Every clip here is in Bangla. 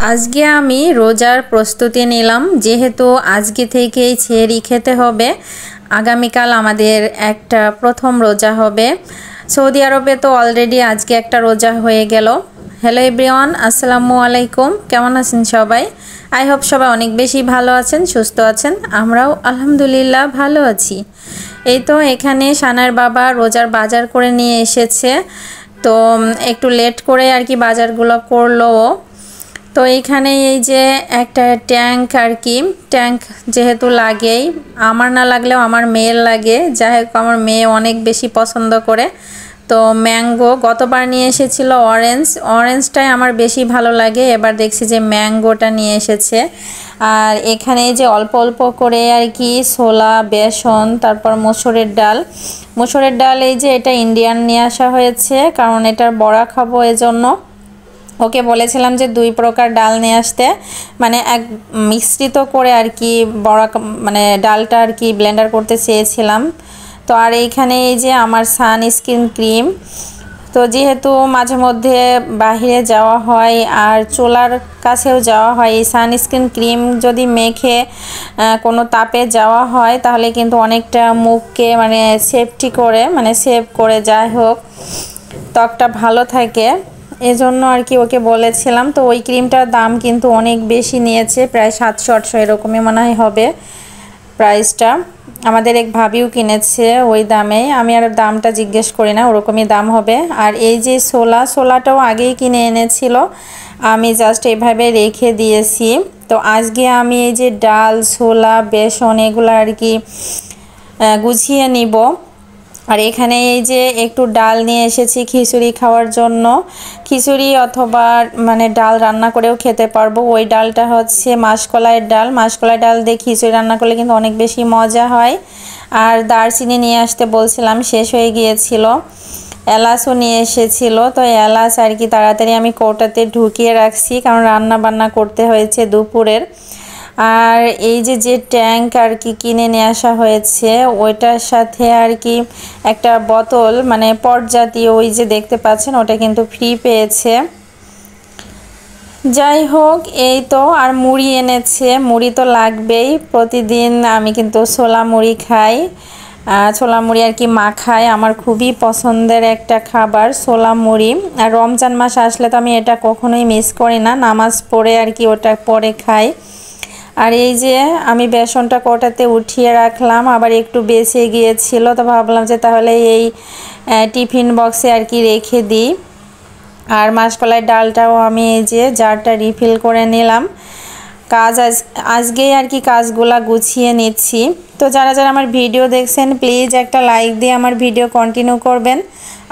আজকে আমি রোজার প্রস্তুতি নিলাম, যেহেতু আজকে থেকেই সেহরি খেতে হবে। আগামীকাল আমাদের একটা প্রথম রোজা হবে। সৌদি আরবে তো অলরেডি আজকে একটা রোজা হয়ে গেল। হ্যালো এভরিওয়ান, আসসালামু আলাইকুম। কেমন আছেন সবাই? আই হোপ সবাই অনেক বেশি ভালো আছেন, সুস্থ আছেন। আমরাও আলহামদুলিল্লাহ ভালো আছি। এই তো এখানে সানার বাবা রোজার বাজার করে নিয়ে এসেছে, তো একটু লেট করে আর কি বাজারগুলো করলো। তো এইখানে এই যে একটা ট্যাঙ্ক আর কি, ট্যাঙ্ক যেহেতু লাগেই, আমার না লাগলেও আমার মেয়ের লাগে। যাই হোক, আমার মেয়ে অনেক বেশি পছন্দ করে। তো ম্যাঙ্গো গতবার নিয়ে এসেছিল অরেঞ্জটাই আমার বেশি ভালো লাগে। এবার দেখছি যে ম্যাঙ্গোটা নিয়ে এসেছে। আর এখানে যে অল্প অল্প করে আর কি ছোলা, বেসন, তারপর মসুরের ডাল এই যে এটা ইন্ডিয়ান নিয়ে আসা হয়েছে, কারণ এটার বড়া খাবো এজন্য। ওকে বলেছিলাম যে 2 প্রকার ডাল নিয়ে আসতে, মানে এক মিশ্রিত করে আর কি বড়া, মানে ডালটা আর কি ব্লেন্ডার করতে চেয়েছিলাম। তো আর এইখানে এই যে আমার সানস্ক্রিন ক্রিম। তো যেহেতু মাঝে মধ্যে বাহিরে যাওয়া হয় আর চুলার কাছেও যাওয়া হয়, এই সানস্ক্রিন ক্রিম যদি মেখে কোনো তাপে যাওয়া হয় তাহলে কিন্তু অনেকটা মুখকে মানে সেভ করে, যাই হোক ত্বকটা ভালো থাকে। এজন্য আর কি ওকে বলেছিলাম। তো ওই ক্রিমটার দাম কিন্তু অনেক বেশি নিয়েছে, প্রায় 700-800 এরকমই মনে হয় হবে প্রাইসটা। আমাদের এক ভাবিও কিনেছে ওই দামে, আমি আর দামটা জিজ্ঞেস করি না, ওরকমই দাম হবে। আর এই যে ছোলাটাও আগেই কিনে এনেছিল, আমি জাস্ট এভাবে রেখে দিয়েছি। তো আজকে আমি এই যে ডাল, ছোলা, বেসন এগুলো আর কি গুছিয়ে নিব। আর এখানে এই যে একটু ডাল নিয়ে এসেছি খিচুড়ি খাওয়ার জন্য। খিচুড়ি অথবা মানে ডাল রান্না করেও খেতে পারবো। ওই ডালটা হচ্ছে মাসকলাইয়ের ডাল দিয়ে খিচুড়ি রান্না করলে কিন্তু অনেক বেশি মজা হয়। আর দারচিনি নিয়ে আসতে বলছিলাম, শেষ হয়ে গিয়েছিল। এলাচও নিয়ে এসেছিল, তো এলাচ আর কি তাড়াতাড়ি আমি কৌটাতে ঢুকিয়ে রাখছি, কারণ রান্না বান্না করতে হয়েছে দুপুরের। আর এই যে ট্যাঙ্ক আর কি কিনে নিয়ে আসা হয়েছে, ওইটার সাথে আর কি একটা বোতল, মানে পট জাতীয়, ওই যে দেখতে পাচ্ছেন ওটা কিন্তু ফ্রি পেয়েছে। যাই হোক এই তো। আর মুড়ি এনেছে, মুড়ি তো লাগবেই, প্রতিদিন আমি কিন্তু ছোলা মুড়ি খাই। ছোলা মুড়ি আর কি মাখাই, আমার খুবই পছন্দের একটা খাবার ছোলা মুড়ি। আর রমজান মাস আসলে তো আমি এটা কখনোই মিস করি না, নামাজ পড়ে আর কি ওটা পরে খাই। আর এই যে আমি বেসনটা কৌটাতে উঠিয়ে রাখলাম, আবার একটু বেঁচে গিয়েছিল, তো ভাবলাম যে তাহলে এই টিফিন বক্সে আর কি রেখে দিই। আর মাসকলাই ডালটাও আমি এই যে জারটা রিফিল করে নিলাম। আজকেই আর কি কাজগুলা গুছিয়ে নিচ্ছি। তো যারা আমার ভিডিও দেখছেন প্লিজ একটা লাইক দিয়ে আমার ভিডিও কন্টিনিউ করবেন।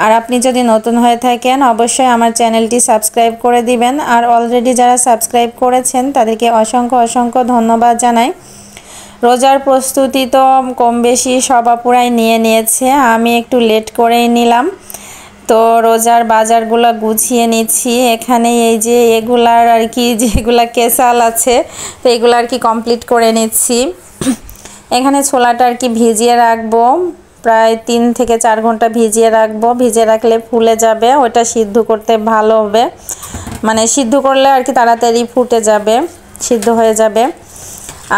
আর আপনি যদি নতুন হয়ে থাকেন অবশ্যই আমার চ্যানেলটি সাবস্ক্রাইব করে দিবেন। আর অলরেডি যারা সাবস্ক্রাইব করেছেন তাদেরকে অসংখ্য ধন্যবাদ জানাই। রোজার প্রস্তুতি তো কম বেশি সব আপুরাই নিয়েছে, আমি একটু লেট করেই নিলাম। তো রোজার বাজারগুলো গুছিয়ে নিচ্ছি। এখানে এই যে এগুলার আর কি যেগুলা কেসাল আছে, তো এগুলো আর কি কমপ্লিট করে নিচ্ছি। এখানে ছোলাটা আর কি ভিজিয়ে রাখবো, প্রায় 3 থেকে 4 ঘন্টা ভিজিয়ে রাখবো। ভিজিয়ে রাখলে ফুলে যাবে, ওটা সিদ্ধ করতে ভালো হবে, মানে সিদ্ধ করলে আর কি তাড়াতাড়ি ফুটে যাবে, সিদ্ধ হয়ে যাবে।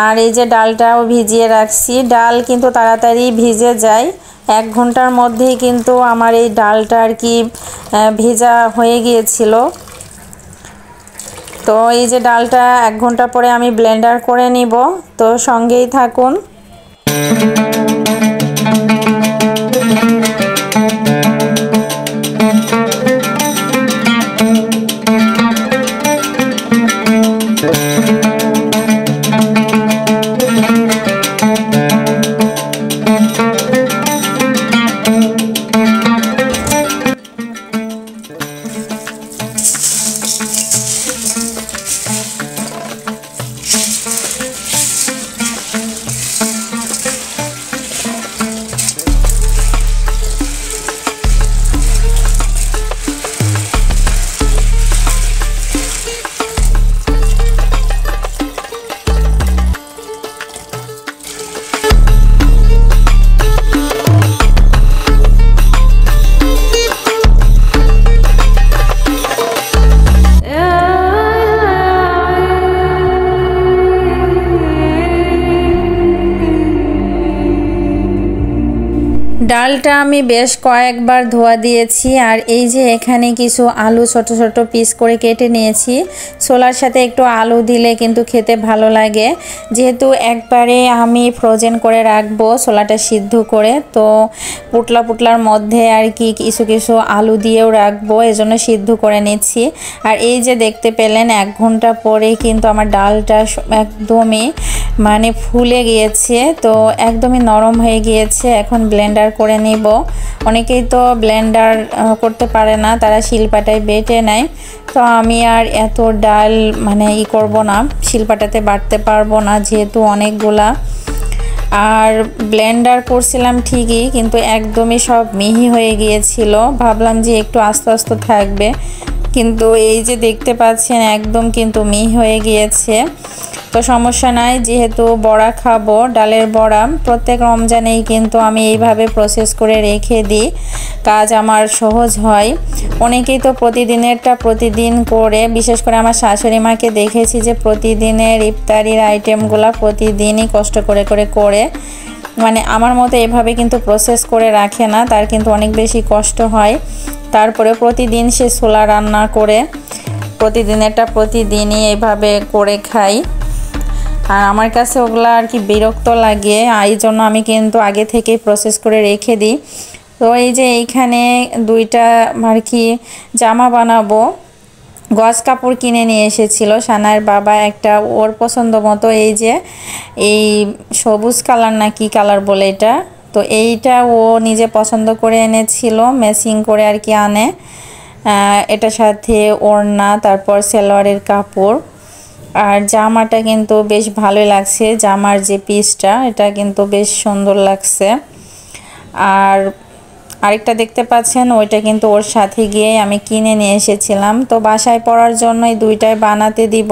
আর এই যে ডালটাও ভিজিয়ে রাখছি, ডাল কিন্তু তাড়াতাড়ি ভিজে যায়, 1 ঘন্টার মধ্যেই কিন্তু আমার এই ডালটা আর কি ভেজা হয়ে গিয়েছিল। তো এই যে ডালটা 1 ঘন্টা পরে আমি ব্লেন্ডার করে নিব, তো সঙ্গেই থাকুন। ডালটা আমি বেশ কয়েকবার ধোয়া দিয়েছি। আর এই যে এখানে কিছু আলু ছোট ছোট পিস করে কেটে নিয়েছি। ছোলার সাথে একটু আলু দিলে কিন্তু খেতে ভালো লাগে। যেহেতু একবারে আমি ফ্রোজেন করে রাখবো ছোলাটা সিদ্ধ করে, তো পুটলার মধ্যে আর কি কিছু কিছু আলু দিয়েও রাখবো, এজন্য সিদ্ধ করে নিচ্ছি। আর এই যে দেখতে পেলেন 1 ঘন্টা পরে কিন্তু আমার ডালটা একদমই মানে ফুলে গিয়েছে, তো একদমই নরম হয়ে গিয়েছে। এখন ব্লেন্ডার করে নিব। অনেকেই তো ব্লেন্ডার করতে পারে না, তারা শিলপাটায় বেটে নেয়। তো আমি আর এত ডাল মানে করব না, শিলপাটাতে বাটতে পারবো না যেহেতু অনেকগুলা। আর ব্লেন্ডার করছিলাম ঠিকই, কিন্তু একদমই সব মিহি হয়ে গিয়েছিল। ভাবলাম যে একটু আস্তে আস্তে থাকবে, কিন্তু এই যে দেখতে পাচ্ছেন একদম কিন্তু মিহি হয়ে গিয়েছে। তো সমস্যা নাই, যেহেতু বড়া খাবো, ডালের বড়া প্রত্যেক রমজানেই কিন্তু আমি এইভাবে প্রসেস করে রেখে দিই, কাজ আমার সহজ হয়। অনেকেই তো প্রতিদিনেরটা প্রতিদিন করে, বিশেষ করে আমার শাশুড়ি মাকে দেখেছি যে প্রতিদিনের ইফতারির আইটেমগুলো প্রতিদিনই কষ্ট করে করে মানে আমার মতো এভাবে কিন্তু প্রসেস করে রাখে না, তার কিন্তু অনেক বেশি কষ্ট হয়। তারপরে প্রতিদিন সে ছোলা রান্না করে প্রতিদিনেরটা প্রতিদিনই এইভাবে করে খাই। আর আমার কাছে ওগুলো আর কি বিরক্ত লাগে, এই জন্য আমি কিন্তু আগে থেকেই প্রসেস করে রেখে দিই। তো এই যে এইখানে 2টা আর কি জামা বানাবো, গজ কাপড় কিনে নিয়ে এসেছিল সানার বাবা একটা ওর পছন্দ মতো। এই যে এই সবুজ কালার না কি কালার বলে এটা, তো এইটা ও নিজে পছন্দ করে এনেছিল, ম্যাচিং করে আর কি আনে। এটার সাথে ওড়না, তারপর সালোয়ারের কাপড়। আর জামাটা কিন্তু বেশ ভালোই লাগছে, জামার যে পিসটা এটা কিন্তু বেশ সুন্দর লাগছে। আর আরেকটা দেখতে পাচ্ছেন ওইটা কিন্তু ওর সাথে গিয়ে আমি কিনে নিয়ে এসেছিলাম। তো বাসায় পরার জন্য এই 2টাই বানাতে দিব।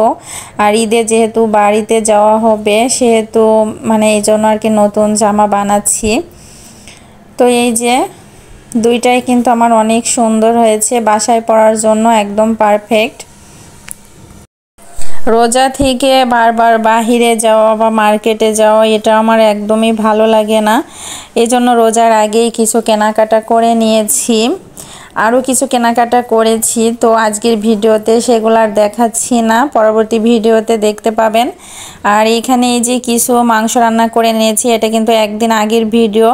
আর ঈদে যেহেতু বাড়িতে যাওয়া হবে সেহেতু মানে এই জন্য আর কি নতুন জামা বানাচ্ছি। তো এই যে 2টাই কিন্তু আমার অনেক সুন্দর হয়েছে, বাসায় পরার জন্য একদম পারফেক্ট। রোজা থেকে বারবার বাহিরে যাওয়া বা মার্কেটে যাওয়া এটা আমার একদমই ভালো লাগে না, এজন্য রোজার আগেই কিছু কেনাকাটা করে নিয়েছি। আরও কিছু কেনাকাটা করেছি, তো আজকের ভিডিওতে সেগুলো আর দেখাচ্ছি না, পরবর্তী ভিডিওতে দেখতে পাবেন। আর এখানে এই যে কিছু মাংস রান্না করে নিয়েছি, এটা কিন্তু একদিন আগের ভিডিও।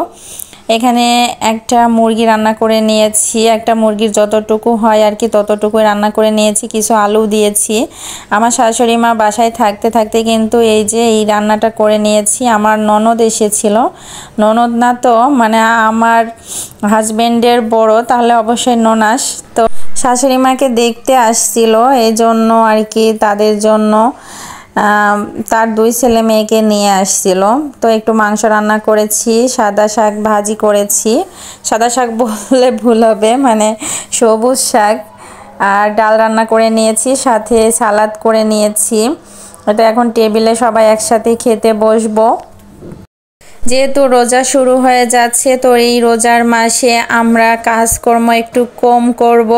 এখানে একটা মুরগি রান্না করে নিয়েছি, একটা মুরগির যতটুকু হয় আর কি ততটুকুই রান্না করে নিয়েছি, কিছু আলু দিয়েছি। আমার শাশুড়ি মা বাসায় থাকতে থাকতে কিন্তু এই যে এই রান্নাটা করে নিয়েছি। আমার ননদ এসেছিল, ননদ না তো মানে আমার হাজবেন্ডের বড়, তাহলে অবশ্যই ননাস। তো শাশুড়ি মাকে দেখতে আসছিল, এই জন্য আর কি তাদের জন্য তার 2 ছেলে মেয়েকে নিয়ে আসছিল। তো একটু মাংস রান্না করেছি, সাদা শাক ভাজি করেছি, সাদা শাক বললে ভুল হবে মানে সবুজ শাক। আর ডাল রান্না করে নিয়েছি, সাথে সালাদ করে নিয়েছি। এটা এখন টেবিলে সবাই একসাথে খেতে বসবো। যেহেতু রোজা শুরু হয়ে যাচ্ছে, তো এই রোজার মাসে আমরা কাজকর্ম একটু কম করব।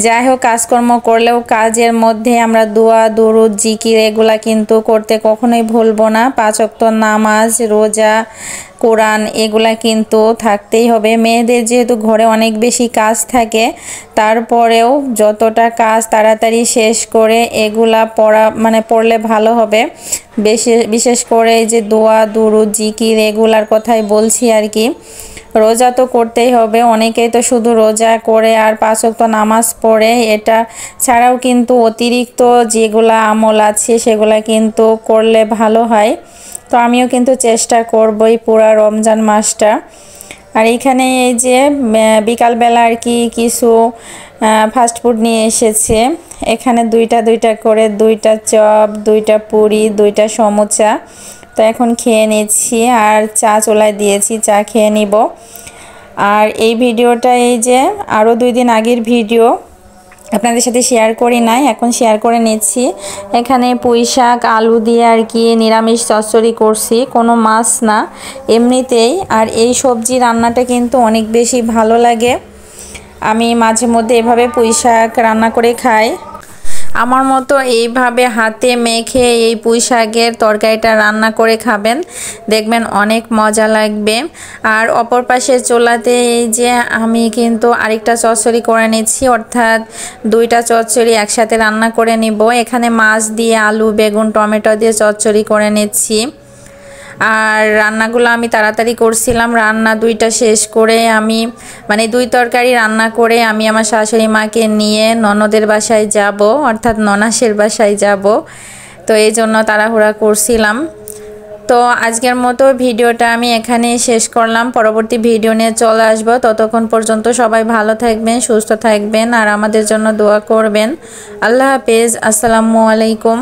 যাই হোক, কাজকর্ম করলেও কাজের মধ্যে আমরা দোয়া দুরুদ জিকির এগুলা কিন্তু করতে কখনোই ভুলবো না। 5 ওয়াক্ত নামাজ, রোজা, কোরআন এগুলা কিন্তু থাকতেই হবে। মেয়েদের যেহেতু ঘরে অনেক বেশি কাজ থাকে, তারপরেও যতটা কাজ তাড়াতাড়ি শেষ করে এগুলা পড়লে ভালো হবে। বিশেষ করে এই যে দোয়া দুরুদ জিকির এগুলার কথাই বলছি আর কি। রোজা তো করতেই হবে, অনেকেই তো শুধু রোজা করে আর 5 ওয়াক্ত নামাজ পড়ে, এটা ছাড়াও কিন্তু অতিরিক্ত যেগুলা আমল আছে সেগুলা কিন্তু করলে ভালো হয়। তো আমিও কিন্তু চেষ্টা করবই পুরা রমজান মাসটা। আর এখানে এই যে বিকালবেলা আর কি কিছু ফাস্টফুড নিয়ে এসেছে। এখানে 2টা করে 2টা চপ, 2টা পুরি, 2টা সমোসা। তো এখন খেয়ে নিচ্ছি, আর চা চুলায় দিয়েছি, চা খেয়ে নিব। আর এই ভিডিওটা এই যে আরও 2 দিন আগের ভিডিও, আপনাদের সাথে শেয়ার করি নাই, এখন শেয়ার করে নিচ্ছি। এখানে পুঁই শাক আলু দিয়ে আর কি নিরামিষ চচ্চড়ি করছি, কোনো মাছ না, এমনিতেই। আর এই সবজি রান্নাটা কিন্তু অনেক বেশি ভালো লাগে, আমি মাঝে মধ্যে এভাবে পুঁই শাক রান্না করে খাই। আমার মতো এইভাবে হাতে মেখে এই পুঁই শাকের তরকারিটা রান্না করে খাবেন, দেখবেন অনেক মজা লাগবে। আর অপর পাশের চুলাতে এই যে আমি কিন্তু আরেকটা চচ্চড়ি করে নিচ্ছি, অর্থাৎ দুইটা চচ্চড়ি একসাথে রান্না করে নিব। এখানে মাছ দিয়ে আলু বেগুন টমেটো দিয়ে চচ্চড়ি করে নিচ্ছি। আর রান্নাগুলো আমি তাড়াতাড়ি করছিলাম, রান্না দুইটা শেষ করে আমি দুই তরকারি রান্না করে আমি আমার শাশুড়ি মাকে নিয়ে ননদের বাসায় যাব, অর্থাৎ ননাসের বাসায় যাব। তো এই জন্য তাড়াহুড়া করছিলাম। তো আজকের মতো ভিডিওটা আমি এখানেই শেষ করলাম, পরবর্তী ভিডিও নিয়ে চলে আসবো। ততক্ষণ পর্যন্ত সবাই ভালো থাকবেন, সুস্থ থাকবেন আর আমাদের জন্য দোয়া করবেন। আল্লাহ হাফেজ, আসসালামু আলাইকুম।